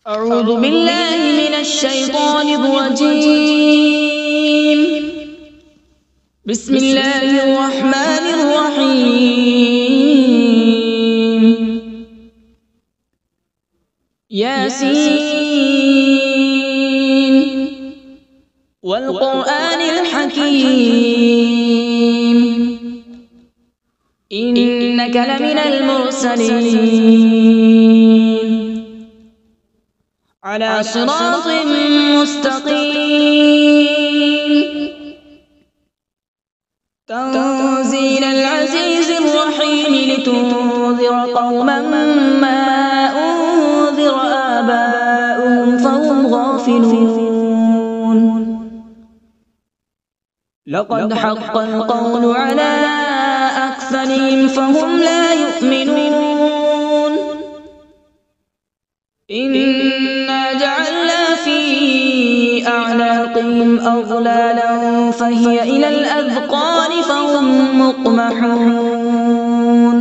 أعوذ بالله من الشيطان الرجيم. بسم الله الرحمن الرحيم. ياسين والقرآن الحكيم إنك لمن المرسلين على صراط مستقيم. تنزيل العزيز الرحيم لتنذر قوما ما أنذر آباؤهم فهم غافلون. لقد حق القول على أكثرهم فهم لا يؤمنون. إنا جعلنا في أعناقهم أغلالا فهي إلى الأذقان فهم مقمحون.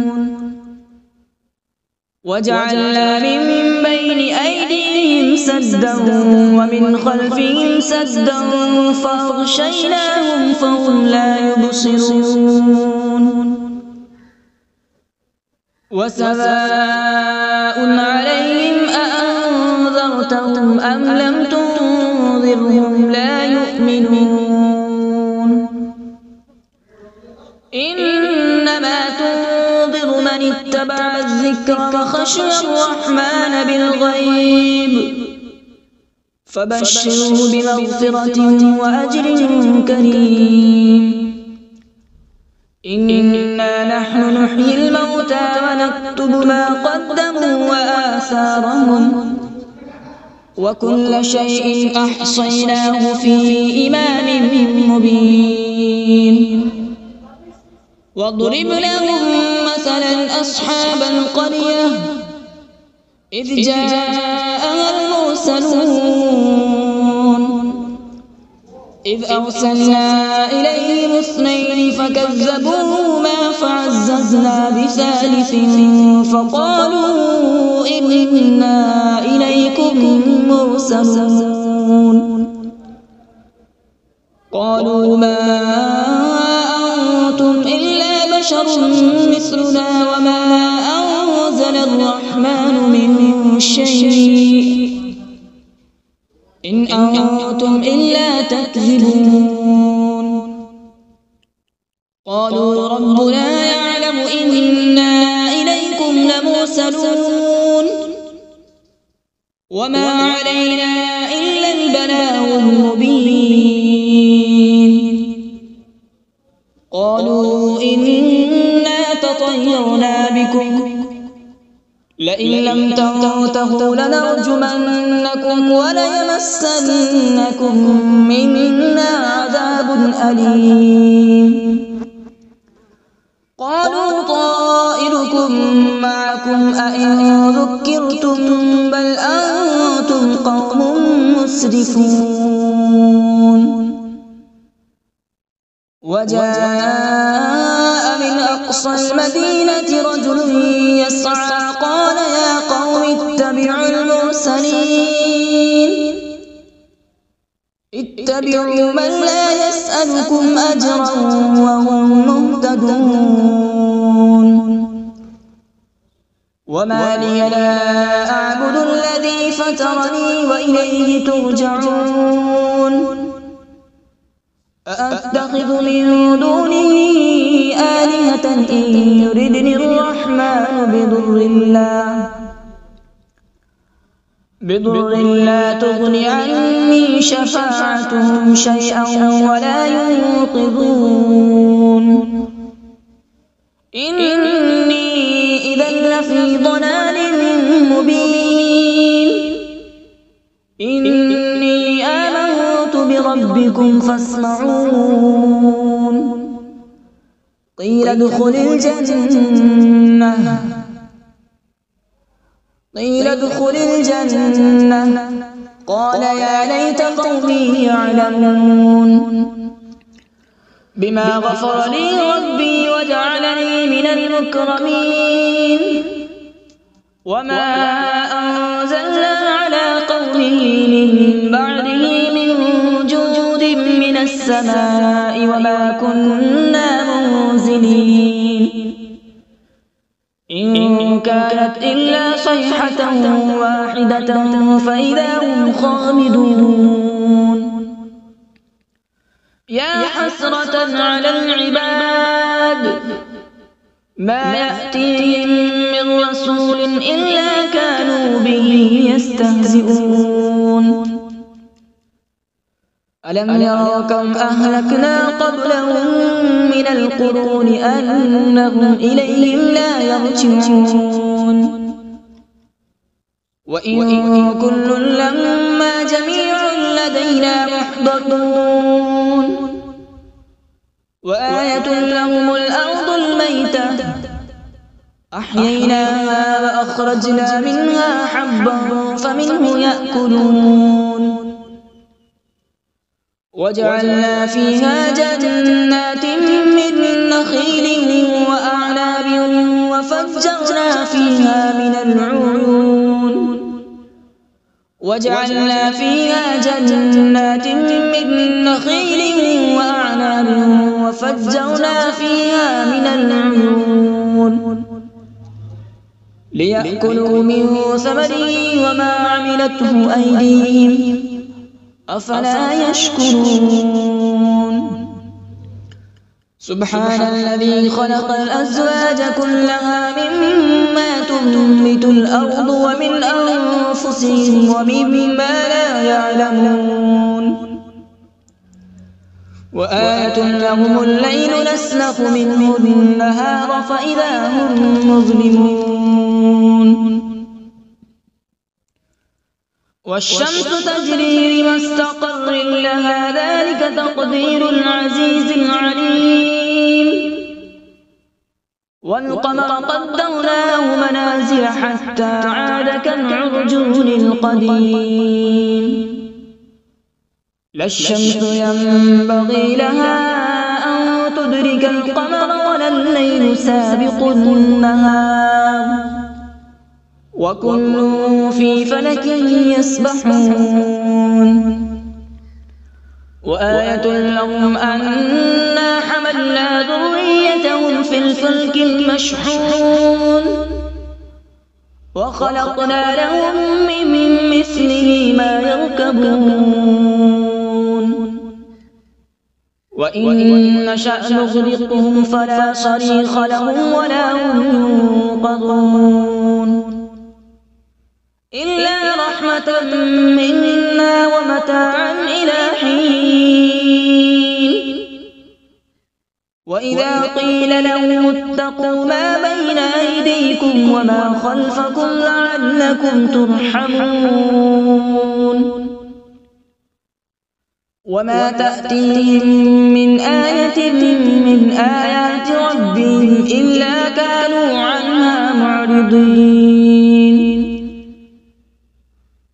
وجعلنا من بين أيديهم سدا ومن خلفهم سدا فأغشيناهم فهم لا يبصرون. وسواء عليهم أأنذرتهم أم لم تنذرهم لا يؤمنون. إنما تنذر من اتبع الذكر وخشي الرحمن بالغيب فبشره بمغفرة وأجر كريم. إنا نحن نحيي الموتى ونكتب ما قدموا وآثارهم وكل شيء أحصيناه في إمام مبين. واضرب لهم مثلا أصحاب القرية إذ جاءها المرسلون إذ أرسلنا إليهم اثنين فكذبوهما فعززنا بثالث فقالوا إنا إليكم مرسلون. قالوا ما أنتم إلا بشر مثلنا وما أنزل الرحمن من شيء إن أنتم إلا تكذبون. قالوا ربنا يعلم إنا إليكم لمرسلون وما علينا إلا البلاغ المبين. قالوا إنا تطيرنا بكم لئن لم تنتهوا لنرجمنكم وليمسنكم منا عذاب أليم. قالوا طائركم معكم أئن ذكرتم بل أنتم قوم مسرفون. وجاء من أقصى المدينة رجل يسعى قال يا قوم اتبعوا المرسلين اتبعوا من لا يسألكم أجرا وهم مهتدون. وما لي لا أعبد الذي فطرني وإليه ترجعون. أأتخذ من دونه آلهة إن يردني الرحمن بضر لا تغن عني شفاعتهم شيئا ولا ينقذون. إني إذا لفي ضلال مبين. إني آمنت بربكم فاسمعون. قيل ادخل الجنة قال يا ليت قومي يعلمون. بما غفر لي ربي وجعلني من المكرمين. وما أنزلنا على من بعده من جود من السماء وما كنا منزلين إن كانت إلا صيحة واحدة فإذا هم خامدون يا حسرة على العباد ما يأتيهم من رسول إلا كانوا به يستهزئون ألم يروا كم أهلكنا قبلهم من القرون أنهم إليهم لا يرجعون وإن كل لما جميع لدينا محضرون وآية لهم الأرض الميتة أحييناها وأخرجنا منها حبا فمنه يأكلون وجعلنا فيها جنات من نخيل وأعناب وفجرنا فيها من العيون وجعلنا فيها جنات من نخيل وأعناب وفجرنا فيها من العيون ليأكلوا من ثمره وما عملته أيديهم أفلا يشكرون سبحان الذي خلق الأزواج كلها مما تنبت الأرض ومن أنفسهم ومما لا يعلمون وآية لهم الليل نسلخ منه النهار فإذا هم مظلمون والشمس تجري لمستقر لها ذلك تقدير العزيز العليم والقمر قدرناه منازل حتى عاد كالعرجون القديم لا الشمس ينبغي لها أن تدرك القمر ولا الليل سابق النهار وكل في فلك يسبحون وآية لهم أنا حملنا ذريتهم في الفلك المشحون وخلقنا لهم من مثله ما يركبون وإن نشأ نغرقهم فلا صريخ لهم ولا هم ينقذون إلا رحمة منا ومتاعا إلى حين وإذا قيل لهم اتقوا ما بين أيديكم وما خلفكم لعلكم ترحمون وما تأتيهم من آية من آيات ربهم إلا كانوا عنها معرضين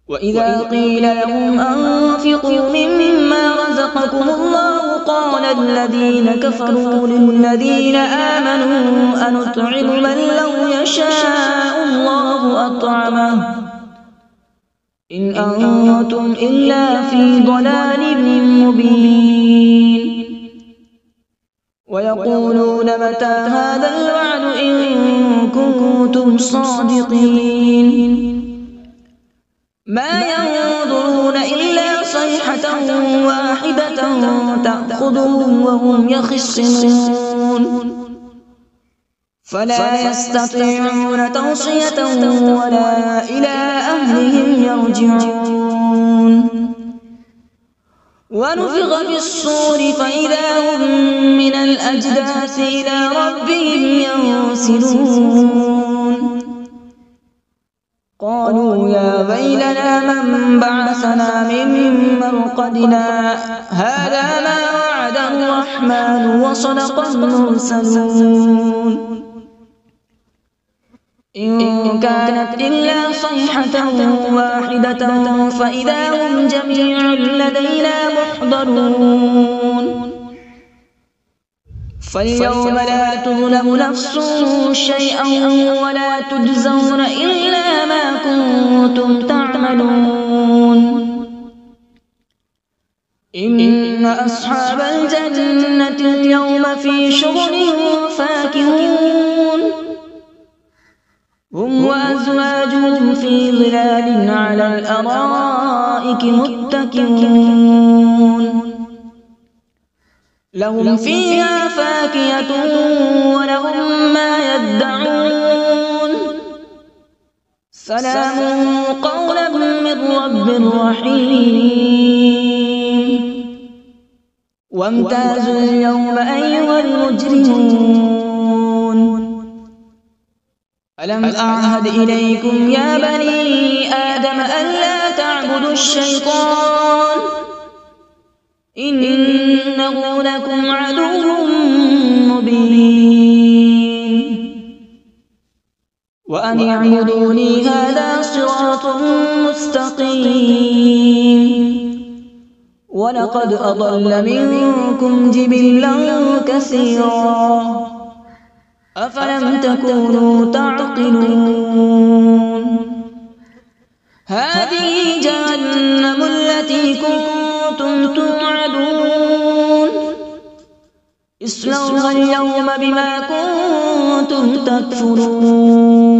وإذا قيل لهم أنفقوا مما رزقكم الله قال الذين كفروا للذين آمنوا أنطعم من لو يشاء الله أطعمه إن أنتم إلا في ضلال مبين ويقولون متى هذا الوعد إن كنتم صادقين ما ينظرون إلا صيحة واحدة تأخذهم وهم يخصمون فلا يستطيعون توصية ولا إلى أهلهم يرجعون ونفخ في الصور فإذا هم من الأجداث إلى ربهم ينسلون قالوا يا ويلنا من بعثنا من مرقدنا هذا ما وعد الرحمن وصدق المرسلون إن كانت إلا صيحة واحدة فإذا هم جميع لدينا محضرون فاليوم لا تظلم نفس شيئا ولا تجزون إلا ما كنتم تعملون إن أصحاب الجنة اليوم في شغل فاكهون هم وأزواجهم في ظلال على الأرائك متكئون لهم فيها فاكهة ولهم ما يدعون سلام قولا من رب رحيم وامتازوا اليوم أيها المجرمون ألم أعهد إليكم يا بني آدم ألا تعبدوا الشيطان إنه لكم عدو مبين وأن اعبدوني هذا صراط مستقيم ولقد أضل منكم جبلا كثيرا أفلم تكونوا تعقلون هذه جهنم التي كنتم توعدون اصلوها اليوم بما كنتم تكفرون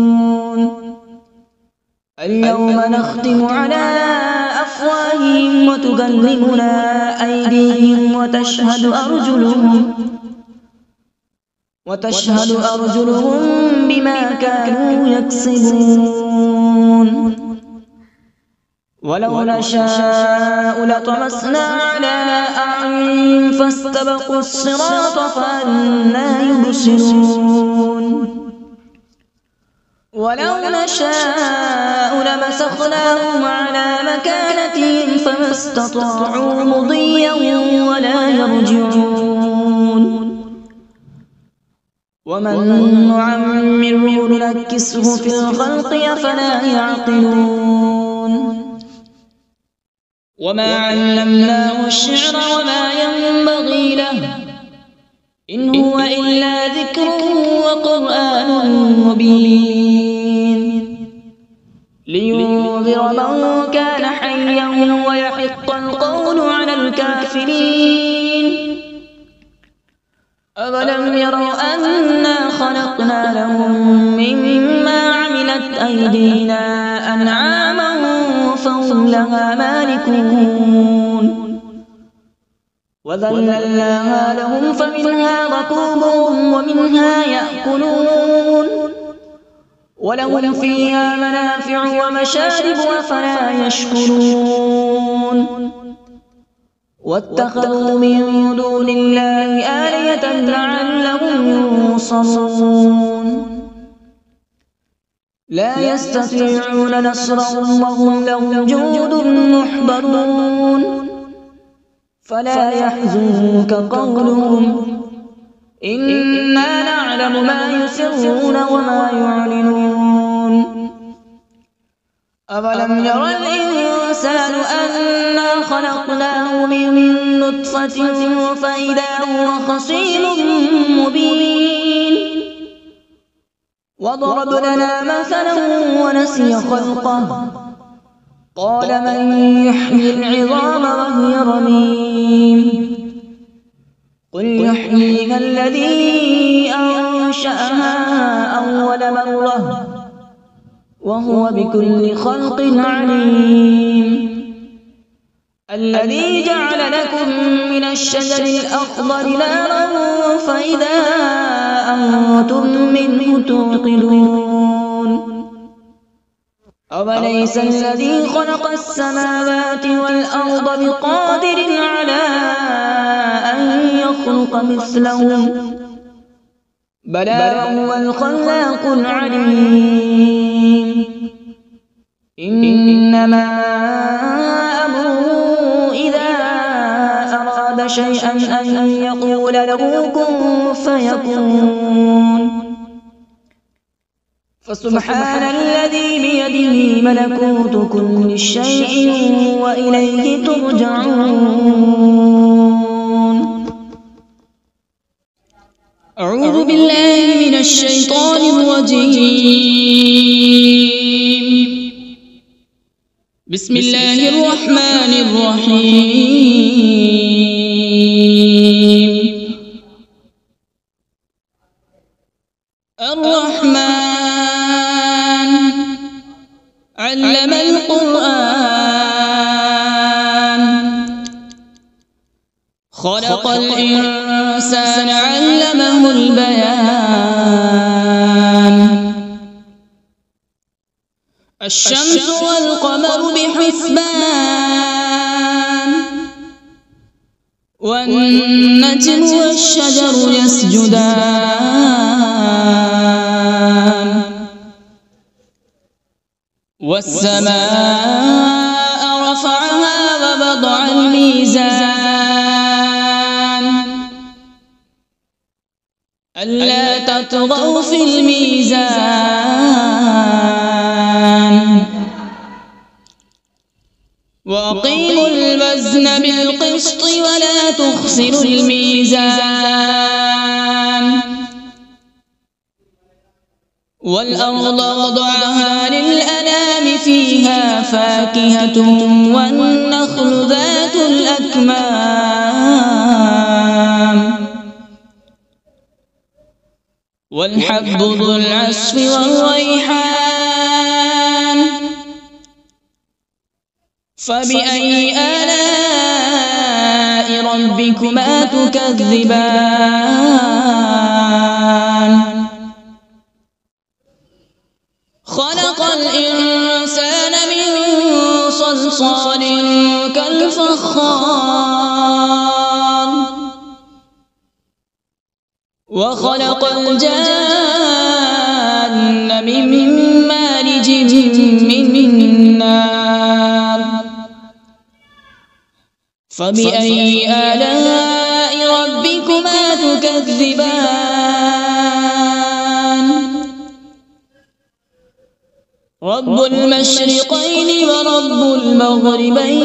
اليوم نختم على أفواههم وتكلمنا أيديهم وتشهد أرجلهم بما كانوا يكسبون ولو نشاء لطمسنا على أعينهم فاستبقوا الصراط فأنى يبصرون ولو نشاء لمسخناهم على مكانتهم فما استطاعوا مضيا ولا يرجعون ومن نعمره ننكسه في الخلق أفلا يعقلون وما علمناه الشعر وما ينبغي له إن هو إلا ذكر وقرآن مبين لينذر من كان حيا ويحق القول على الكافرين أولم يروا أنا خلقنا لهم مما عملت أيدينا أنعاما فهم لها مالكون وذللناها لهم فمنها ركوبهم ومنها يأكلون ولهم فيها منافع ومشارب أفلا يشكرون واتخذوا من دون الله آلهة لعلهم ينصرون لا يستطيعون نصرهم وهم لهم جند محضرون فلا يحزنك قولهم إنا نعلم ما يسرون وما يعلنون أولم ير الإنسان أنا خلقناه من نطفة فإذا هو خصيم مبين وضرب لنا مثلا ونسي خلقه قال من يحيي العظام وهي رميم قل يحييها الذي أنشأها أول مرة وهو بكل خلق عليم الذي جعل لكم من الشجر الأخضر نارا فإذا أنتم منه توقدون أوليس الذي خلق السماوات والأرض بقادر على أن يخلق مثلهم بلى هو الخلاق العليم إنما أمره إذا أراد شيئا أن يقول له كن فيكون فسبحان الذي بيده ملكوت كل شيء وإليه ترجعون أعوذ بالله من الشيطان الرجيم بسم الله الرحمن الرحيم. الرحمن علم القرآن، خلق الإنسان علمه البيان. الشمس والقمر بحسبان، والنجم والشجر يسجدان. والسماء رفعها ووضع الميزان، ألا تطغوا في الميزان. وأقيموا الوزن بالقسط ولا تخسروا الميزان. والأرض وضعها للأنام، فيها فاكهة والنخل ذات الأكمام، والحب ذو العصف والريحان. فبأي آلاء ربكما تكذبان؟ خلق الإنسان من صلصال كالفخار، وخلق الجان من مارج من نار. فبأي آلاء ربكما تكذبان؟ رب المشرقين ورب المغربين.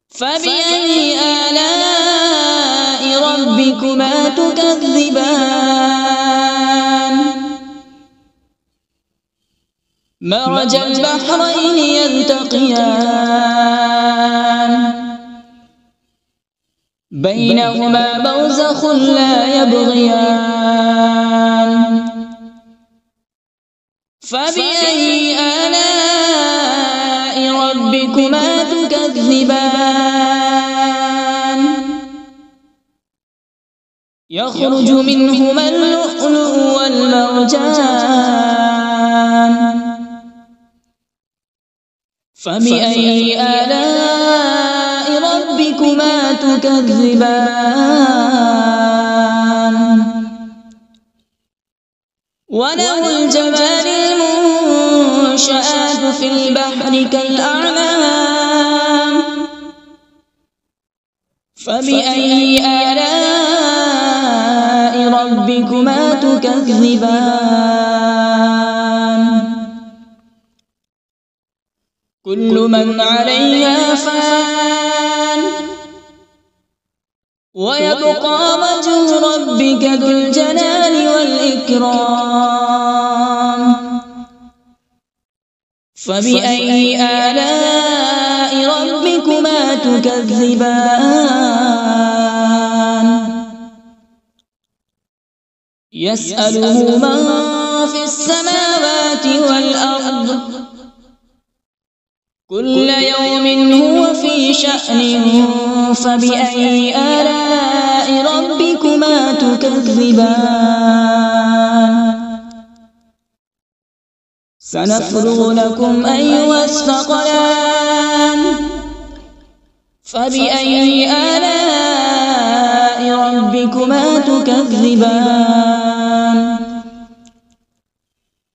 فبأي آلاء ربكما تكذبان؟ مرج البحرين يلتقيان، بينهما برزخ لا يبغيان. فبأي آلاء ربكما تكذبان؟ يخرج منهما اللؤلؤ والمرجان. فبأي آلاء ربكما تكذبان؟ وله الجوار المنشآت في البحر كالأعلام. فبأي آلاء ربكما تكذبان؟ كل من عليها فان، ويبقى وجه ربك ذو الجلال والإكرام. فبأي آلاء ربكما تكذبان؟ يسأله من في السماوات والأرض، كل يوم هو في شأن. فبأي آلاء ربكما تكذبان؟ سنفرغ لكم أيها الثقلان. فبأي آلاء ربكما تكذبان؟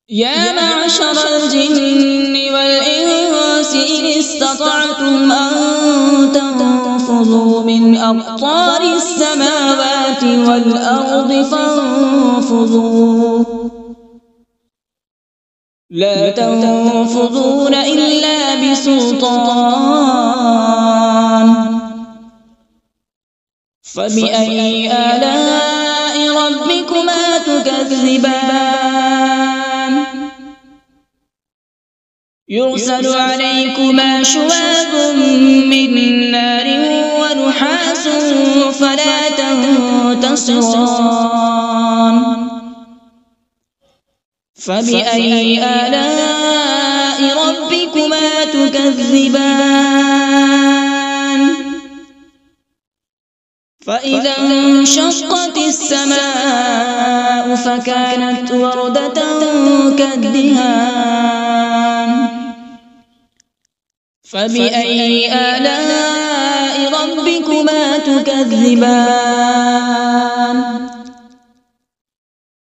يا معشر الجن والإنس إن استطعتم أن تنفذوا من أقطار السماوات والأرض فانفذوا، لا تنفذون إلا بسلطان. فبأي آلاء ربكما تكذبان؟ يرسل عليكما شواظ من نار ونحاس فلا تنتصران فبأي آلاء ربكما تكذبان فإذا انشقت السماء فكانت وردة كالدهان فبأي آلاء ربكما تكذبان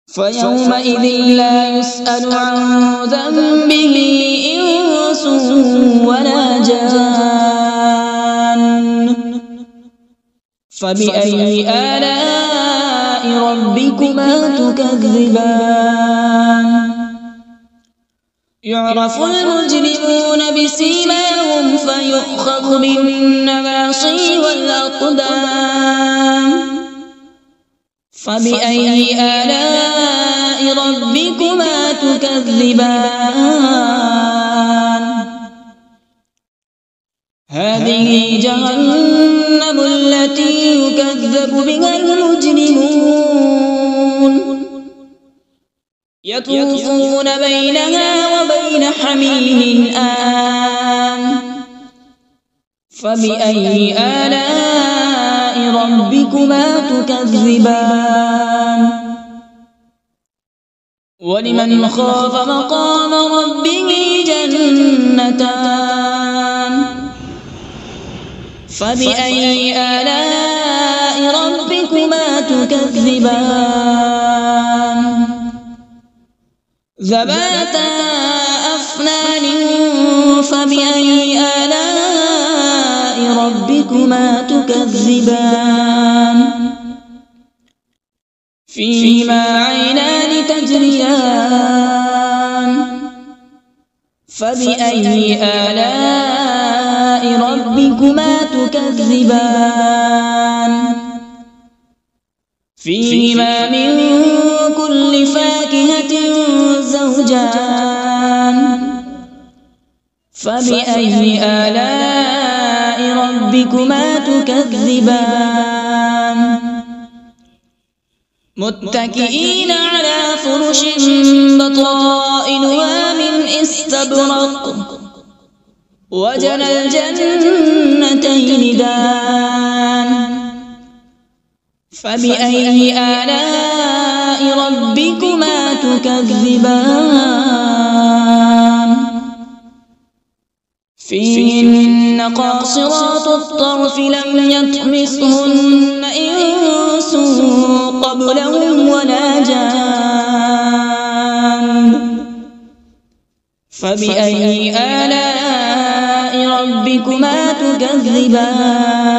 فيومئذ لا يسأل عن ذنبه إنس ولا جان فبأي آلاء ربكما تكذبان يعرف المجرمون بسيماهم فيؤخذ بالنواصي والأقدام فبأي آلاء ربكما تكذبان هذه جهنم التي يكذب بها المجرمون يطوفون بينها وبين حميم آن فبأي آلاء ربكما تكذبان ولمن خاف مقام ربه جنتان فبأي آلاء ربكما تكذبان ذواتا أفنان فبأي آلاء ربكما تكذبان فيهما عينان تجريان فبأي آلاء ربكما تكذبان فيهما من كل فاكهة زوجان فبأي آلاء ربكما تكذبان متكئين على فرش بطائنها من استبرق وجنى الجنتين دان فبأي آلاء ربكما تكذبان فيهن قاصرات الطرف لم يطمثهن إنس قبلهم ولا جان فبأي آلاء ربكما تكذبان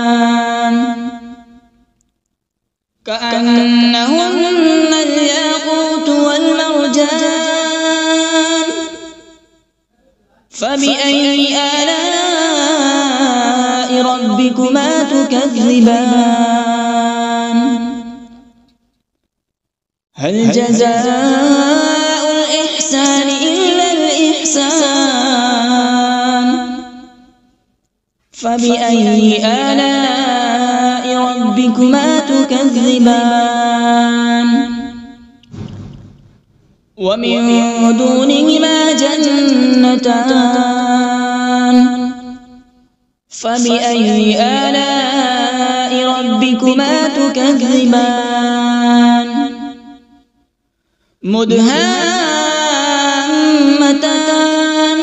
كأنهن الياقوت والمرجان فبأي آلاء ربكما تكذبان هل جزاء الإحسان إلا الإحسان فبأي آلاء ربكما تكذبان ومن دونهما جنتان فبأي آلاء ربكما تكذبان مدهامتان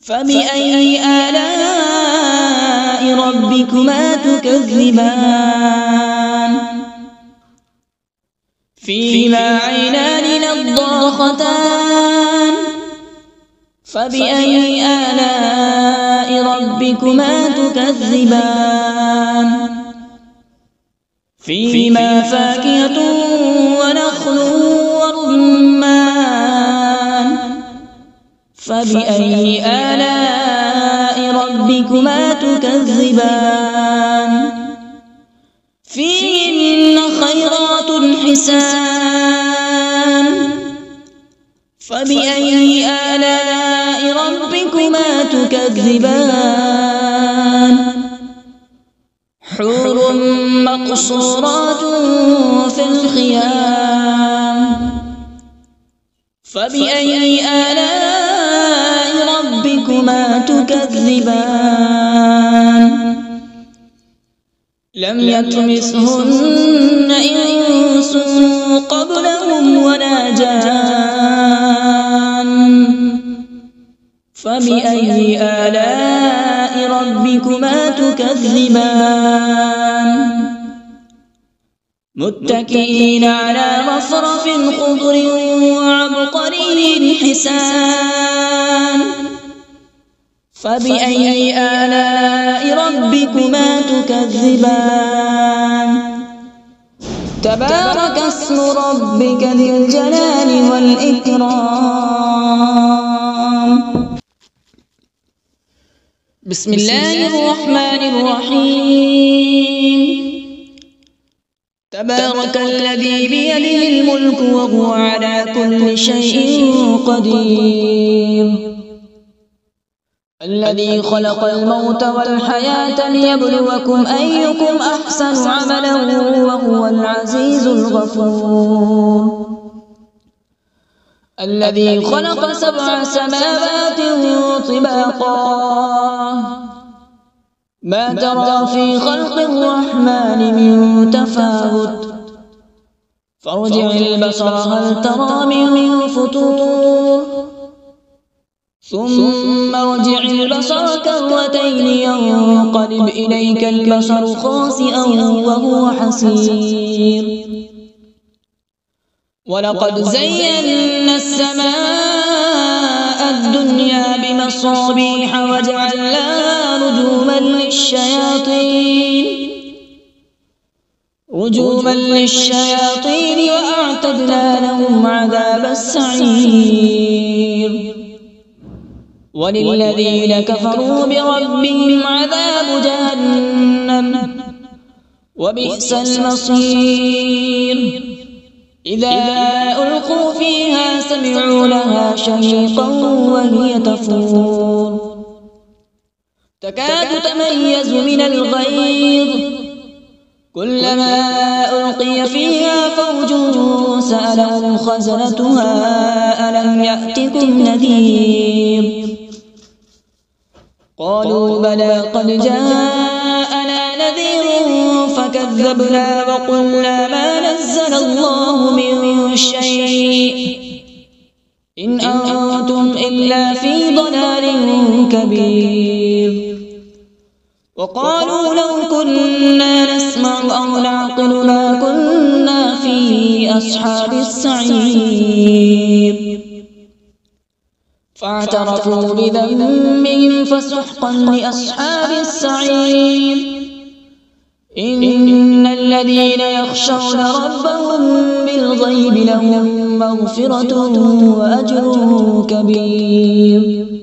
فبأي آلاء ربكما تكذبان فيهما عينان نضاختان فبأي آلاء ربكما تكذبان فيهما فاكهة ونخل ورمان فبأي آلاء ربكما تكذبان فيهن خيرات حسان فبأي آلاء ربكما ربكما تكذبان حور مقصورات في الخيام فبأي آلاء ربكما تكذبان لم يطمثهن إنس قبلهم ولا جان فبأي آلاء ربكما تكذبان متكئين على رفرف خضر وعبقري حسان فبأي آلاء ربكما تكذبان تبارك اسم ربك ذي الجلال والإكرام بسم الله الرحمن الرحيم تبارك الذي بيده الملك وهو على كل شيء قدير الذي خلق الموت والحياة ليبلوكم أيكم أحسن عملا وهو العزيز الغفور الذي خلق 7 سماوات طباقا ما ترى في خلق الرحمن من تفاوت فارجع البصر هل ترى من فطور ثم ارجع البصر كرتين ينقلب إليك البصر خاسئا وهو حسير ولقد زينا السماء الدنيا بمصابيح وجعلناها رجوما للشياطين وأعتدنا لهم عذاب السعير وللذين كفروا بربهم عذاب جهنم وبئس المصير إذا ألقوا فيها سمعوا لها شهيقا وهي تفور تكاد تميز من الغيظ كلما ألقي فيها فوج سألهم خزنتها ألم يأتكم نذير قالوا بلى قد جاءنا نذير فكذبنا وقلنا ما نزل الله من شيء إن أنتم إلا في ضلال كبير وقالوا لو كنا نسمع أو نعقل ما كنا في أصحاب السعير فاعترفوا بذنبهم فسحقا لأصحاب السعير إن الذين يخشون ربهم بالغيب لهم مغفرة وأجر كبير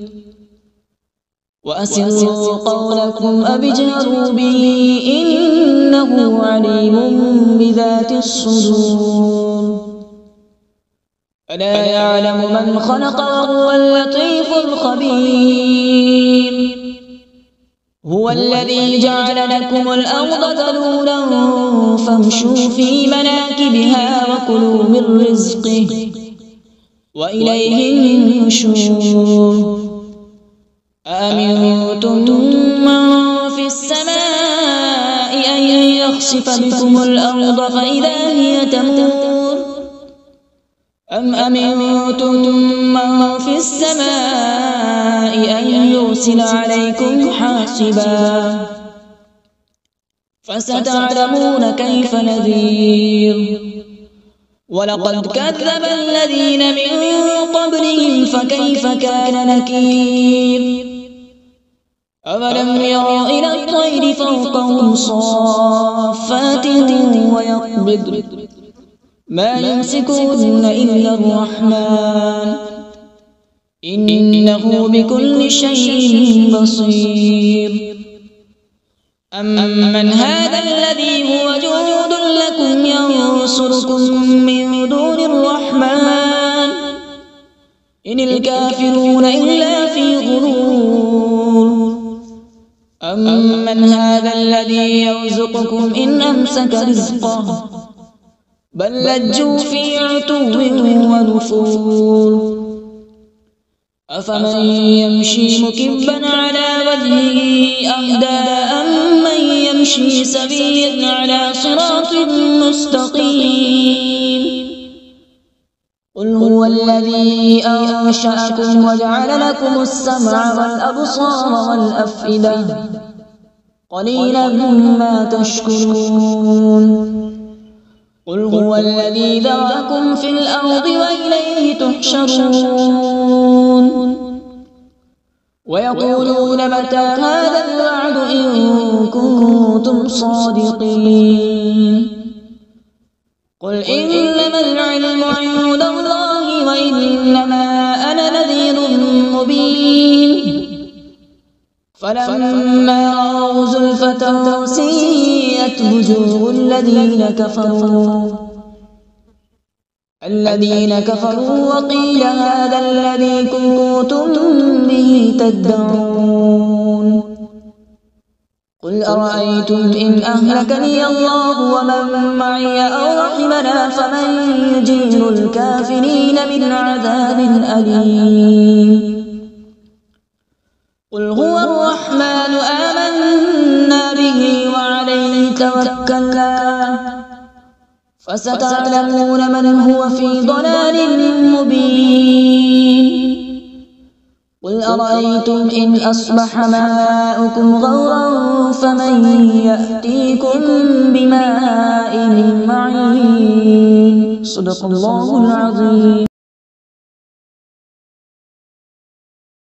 وأسروا قولكم أبجهروا به إنه عليم بذات الصدور ألا يعلم من خلق وهو اللطيف الخبير هو الذي جعل لكم الأرض ذلولا فامشوا في مناكبها وكلوا من رزقه وإليه النشور أأمنتم من في السماء أن يخسف بكم الأرض فإذا هي تمور أم أمنتم من في السماء أن يرسل عليكم حاصبا فستعلمون كيف نذير ولقد كذب الذين من قبلهم فكيف كان نكير أولم يروا إلى الطير فوقهم صافات ويقبض ما يمسكون إلا الرحمن إنه بكل شيء بصير أمن هذا الذي هو جند لكم ينصركم من دون الرحمن إن الكافرون إلا في غرور أمن هذا الذي يرزقكم إن أمسك رزقه بل لجوا في عتو ونفور أفمن يمشي مكبا على وجهه أهدى أمن يمشي سويا على صراط مستقيم قل هو الذي أنشأكم وجعل لكم السمع والأبصار والأفئدة قليلا ما تشكرون قل هو الذي ذرأكم في الأرض وإليه تحشرون ويقولون متى هذا الوعد إن كنتم صادقين قل إنما العلم عند الله وإنما أنا نذير مبين فلما رأوا زلفة سيئت وجوه الذين كفروا وقيل هذا الذي كنتم به تدعون قل أرأيتم إن أهلكني الله ومن معي أو رحمنا فمن يجير الكافرين من عذاب أليم قل هو الرحمن آمنا به وعليه توكلنا فستعلمون من هو في ضلال مبين قل أرأيتم إن أصبح ماؤكم غورا فمن يأتيكم بماء معين صدق الله العظيم.